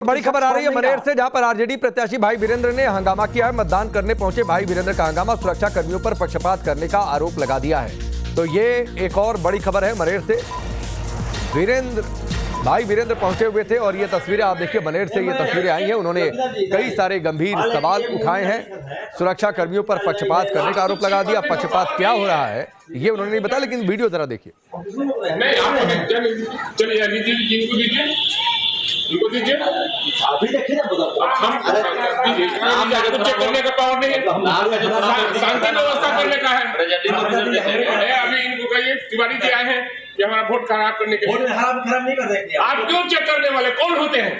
बड़ी खबर आ रही है मनेर से, जहां पर आरजेडी प्रत्याशी भाई वीरेंद्र ने हंगामा किया है। मतदान करने पहुंचे भाई वीरेंद्र का हंगामा, सुरक्षा कर्मियों पर पक्षपात करने का आरोप लगा दिया है। तो ये एक और बड़ी खबर है मनेर से। भाई वीरेंद्र पहुंचे हुए थे और ये तस्वीरें आप देखिए, मनेर से ये तस्वीरें आई हैं। उन्होंने कई सारे गंभीर सवाल उठाए हैं, सुरक्षा कर्मियों पर पक्षपात करने का आरोप लगा दिया। पक्षपात क्या हो रहा है ये उन्होंने नहीं बताया, लेकिन वीडियो जरा देखिए। इनको दीजिए, अभी देखिए ना, चेक करने का पावर नहीं है, शांति व्यवस्था करने का है। अभी इनको कहिए तिवारी जी आए हैं कि हमारा वोट खराब करने के लिए। खराब नहीं कर रहे आप, क्यों चेक करने वाले कौन होते हैं?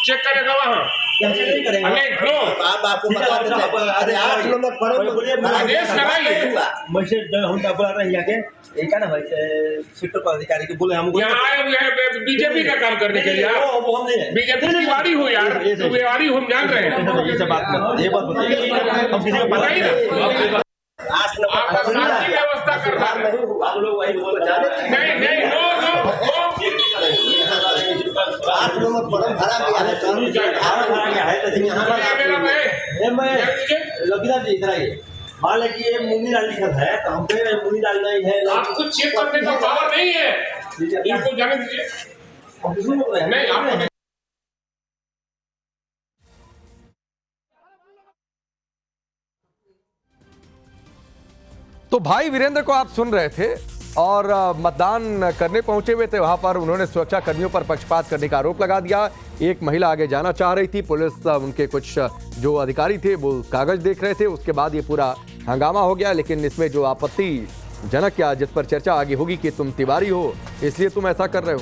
चेक करेगा वहाँ आपको बता देते हैं। अरे 8 किलोमीटर आदेश कराइए। एक है ना भाई सेक्टर पदाधिकारी के बोले हम यहाँ आए हुए हैं बीजेपी का काम करने के लिए। बीजेपी तिवारी हो यार, तिवारी हम जान रहे हैं। ये बात बताइए, हम किसी को बताइए ना। शांति व्यवस्था करना हम लोग वही नहीं नो 8 किलोमीटर परम भरा गया है। मैं लकीदा जी इधर आइए। मान लें कि ये मूंगी दाल लिखा है तो हम पे मूंगी दाल नहीं है। आपको चेक करने का पावर नहीं है, इनको जाने दीजिए। नहीं आपको तो भाई वीरेंद्र को आप सुन रहे थे और मतदान करने पहुंचे हुए थे। वहां पर उन्होंने सुरक्षा कर्मियों पर पक्षपात करने का आरोप लगा दिया। एक महिला आगे जाना चाह रही थी, पुलिस उनके कुछ जो अधिकारी थे वो कागज देख रहे थे। उसके बाद ये पूरा हंगामा हो गया। लेकिन इसमें जो आपत्तिजनक क्या, जिस पर चर्चा आगे होगी कि तुम तिवारी हो इसलिए तुम ऐसा कर रहे हो,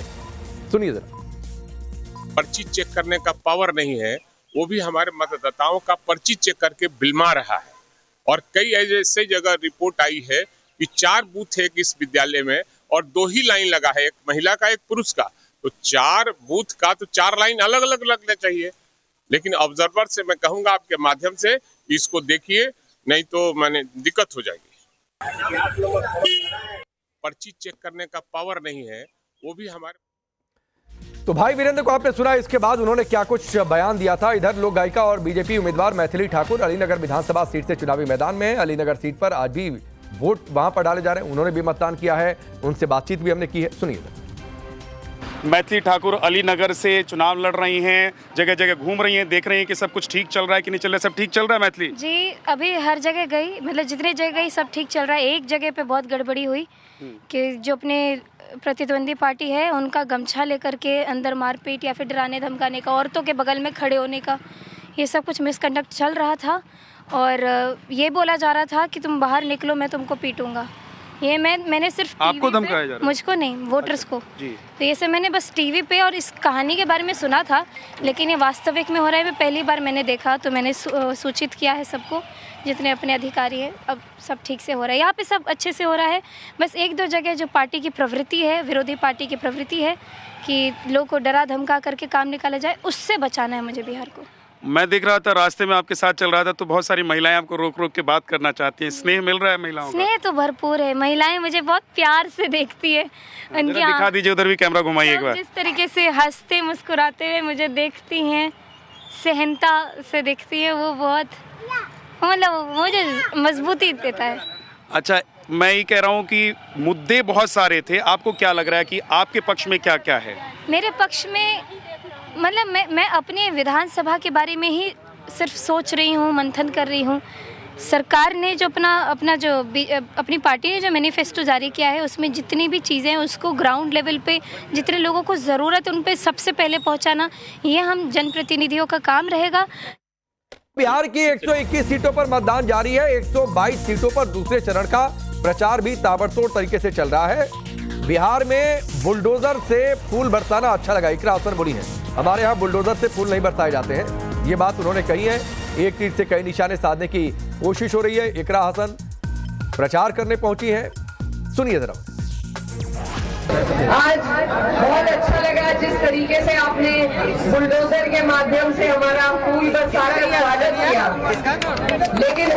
सुनिए जरा। पर्ची चेक करने का पावर नहीं है, वो भी हमारे मतदाताओं का पर्ची चेक करके बिलमा रहा है। और कई ऐसे जगह रिपोर्ट आई है कि 4 बूथ है इस विद्यालय में और 2 ही लाइन लगा है, एक महिला का एक पुरुष का। तो 4 बूथ का तो 4 लाइन अलग अलग लगना चाहिए। लेकिन ऑब्जर्वर से मैं कहूंगा आपके माध्यम से इसको देखिए, नहीं तो मैंने दिक्कत हो जाएगी। पर्ची चेक करने का पावर नहीं है, वो भी हमारे। तो भाई वीरेंद्र को आपने सुना, इसके बाद उन्होंने क्या कुछ बयान दिया था। इधर लोक गायिका और बीजेपी उम्मीदवार मैथिली ठाकुर अलीनगर विधानसभा सीट से चुनावी मैदान में है। अलीनगर सीट पर आज भी वोट वहां पर डाले जा रहे हैं, उन्होंने भी मतदान किया है, उनसे बातचीत भी हमने की है, सुनिए। मैथिली ठाकुर अलीनगर से चुनाव लड़ रही हैं, जगह जगह घूम रही हैं, देख रही हैं कि सब कुछ ठीक चल रहा है कि नहीं चल रहा है। सब ठीक चल रहा है मैथिली जी? अभी हर जगह गई, मतलब जितने जगह गई सब ठीक चल रहा है। एक जगह पे बहुत गड़बड़ी हुई कि जो अपने प्रतिद्वंदी पार्टी है उनका गमछा लेकर के अंदर मारपीट या फिर डराने धमकाने का, औरतों के बगल में खड़े होने का, ये सब कुछ मिसकंडक्ट चल रहा था। और ये बोला जा रहा था कि तुम बाहर निकलो मैं तुमको पीटूंगा। ये मैंने सिर्फ आपको धमकाया जा रहा है? मुझको नहीं, वोटर्स को जी। तो ये सब मैंने बस टीवी पे और इस कहानी के बारे में सुना था, लेकिन ये वास्तविक में हो रहा है मैं पहली बार मैंने देखा। तो मैंने सूचित किया है सबको, जितने अपने अधिकारी हैं। अब सब ठीक से हो रहा है, यहाँ पे सब अच्छे से हो रहा है। बस 1-2 जगह जो पार्टी की प्रवृत्ति है, विरोधी पार्टी की प्रवृत्ति है कि लोगों को डरा धमका करके काम निकाला जाए, उससे बचाना है मुझे बिहार को। मैं देख रहा था रास्ते में आपके साथ चल रहा था तो बहुत सारी महिलाएं आपको रोक रोक के बात करना चाहती हैं। स्नेह मिल रहा है महिलाओं का? स्नेह तो भरपूर है, महिलाएं मुझे बहुत प्यार से देखती है। दिखा दीजिए, उधर भी कैमरा घुमाइए एक बार। जिस तरीके से हंसते मुस्कुराते हुए मुझे देखती हैं, सहनता से देखती है, वो बहुत मतलब मुझे मजबूती देता है। अच्छा, मैं ये कह रहा हूँ कि मुद्दे बहुत सारे थे, आपको क्या लग रहा है कि आपके पक्ष में क्या क्या है? मेरे पक्ष में मतलब मैं अपने विधानसभा के बारे में ही सिर्फ सोच रही हूँ, मंथन कर रही हूँ। सरकार ने जो अपनी पार्टी ने जो मैनिफेस्टो जारी किया है उसमें जितनी भी चीज़ें हैं उसको ग्राउंड लेवल पे जितने लोगों को ज़रूरत है उन पे सबसे पहले पहुँचाना, ये हम जनप्रतिनिधियों का काम रहेगा। बिहार की 121 सीटों पर मतदान जारी है। 122 सीटों पर दूसरे चरण का प्रचार भी ताबड़तोड़ तरीके से चल रहा है। बिहार में बुलडोजर से फूल बरसाना अच्छा लगा, इकरा हसन बोली है। हमारे यहाँ बुलडोजर से फूल नहीं बरसाए जाते हैं, ये बात उन्होंने कही है। एक तीर से कई निशाने साधने की कोशिश हो रही है। इकरा हसन प्रचार करने पहुंची है, सुनिए जरा। आज बहुत अच्छा लगा जिस तरीके से आपने बुलडोजर के माध्यम से हमारा फूल बरसाने का स्वागत किया, लेकिन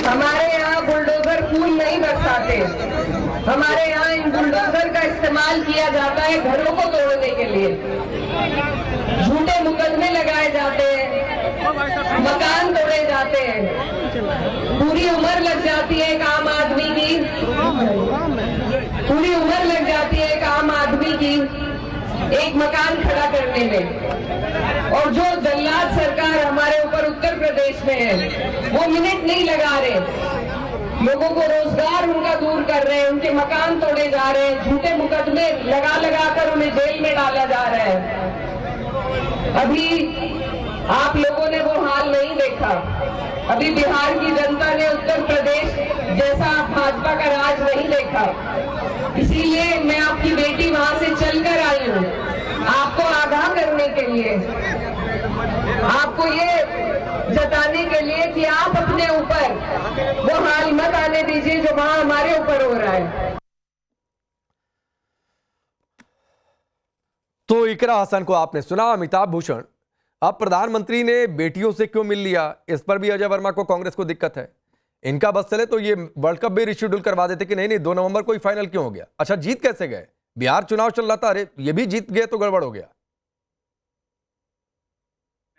हमारे यहाँ बुलडोजर फूल नहीं बरसाते। हमारे यहाँ इन बुलडोजर का इस्तेमाल किया जाता है घरों को तोड़ने के लिए, झूठे मुकदमे लगाए जाते हैं, मकान तोड़े जाते हैं, पूरी उम्र लग जाती है एक आम आदमी की, पूरी उम्र लग जाती है एक आम आदमी की एक मकान खड़ा करने में। और जो जल्लाद सरकार हमारे ऊपर उत्तर प्रदेश में है वो मिनट नहीं लगा रहे, लोगों को रोजगार उनका दूर कर रहे हैं, उनके मकान तोड़े जा रहे हैं, झूठे मुकदमे लगा लगा कर उन्हें जेल में डाला जा रहा है। अभी आप लोगों ने वो हाल नहीं देखा, अभी बिहार की जनता ने उत्तर प्रदेश जैसा भाजपा का राज नहीं देखा, इसीलिए मैं आपकी बेटी वहां से चलकर आई हूँ आपको आगाह करने के लिए, आपको ये जताने के लिए कि आप अपने ऊपर वो हाल मत आने दीजिए जो वहां हमारे ऊपर हो रहा है। तो इकरा हसन को आपने सुना। अमिताभ भूषण अब प्रधानमंत्री ने बेटियों से क्यों मिल लिया, इस पर भी अजय वर्मा को कांग्रेस को दिक्कत है। इनका बस चले तो ये वर्ल्ड कप भी रिशेड्यूल करवा देते कि नहीं 2 नवंबर को ही फाइनल क्यों हो गया। अच्छा जीत कैसे गए, बिहार चुनाव चल रहा था, अरे ये भी जीत गए तो गड़बड़ हो गया।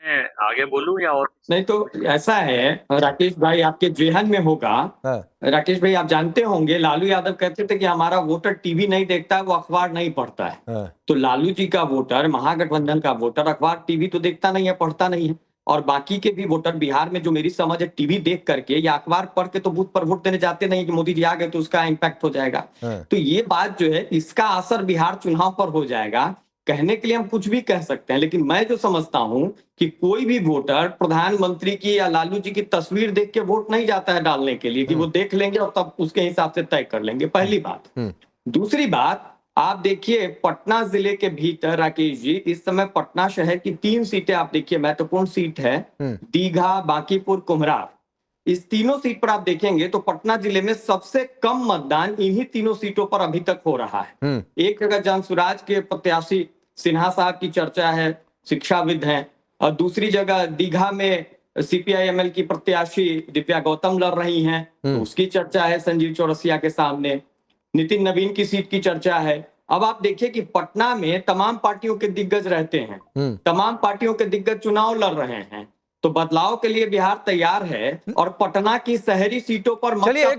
मैं आगे बोलूं या और? नहीं तो ऐसा है राकेश भाई, आपके जेहन में होगा। हाँ। राकेश भाई आप जानते होंगे लालू यादव कहते थे कि हमारा वोटर टीवी नहीं देखता है, वो अखबार नहीं पढ़ता है। हाँ। तो लालू जी का वोटर, महागठबंधन का वोटर अखबार टीवी तो देखता नहीं है, पढ़ता नहीं है। और बाकी के भी वोटर बिहार में जो मेरी समझ है टीवी देख करके या अखबार पढ़ के तो बूथ पर वोट देने जाते नहीं कि मोदी जी आ गए तो उसका इम्पैक्ट हो जाएगा। हाँ। तो ये बात जो है इसका असर बिहार चुनाव पर हो जाएगा। कहने के लिए हम कुछ भी कह सकते हैं, लेकिन मैं जो समझता हूं कि कोई भी वोटर प्रधानमंत्री की या लालू जी की तस्वीर देख के वोट नहीं जाता है डालने के लिए, कि वो देख लेंगे और तब उसके हिसाब से तय कर लेंगे, पहली बात। दूसरी बात, आप देखिए पटना जिले के भीतर राकेश जी इस समय पटना शहर की 3 सीटें आप देखिए महत्वपूर्ण सीट है, दीघा, बांकीपुर, कुम्हरार। इस तीनों सीट पर आप देखेंगे तो पटना जिले में सबसे कम मतदान इन्हीं तीनों सीटों पर अभी तक हो रहा है। एक जगह जनसुराज के प्रत्याशी सिन्हा साहब की चर्चा है, शिक्षाविद हैं, और दूसरी जगह दीघा में सीपीआई-एमएल की प्रत्याशी दिव्या गौतम लड़ रही हैं, तो उसकी चर्चा है संजीव चौरसिया के सामने। नितिन नवीन की सीट की चर्चा है। अब आप देखिए कि पटना में तमाम पार्टियों के दिग्गज रहते हैं, तमाम पार्टियों के दिग्गज चुनाव लड़ रहे हैं, तो बदलाव के लिए बिहार तैयार है और पटना की शहरी सीटों पर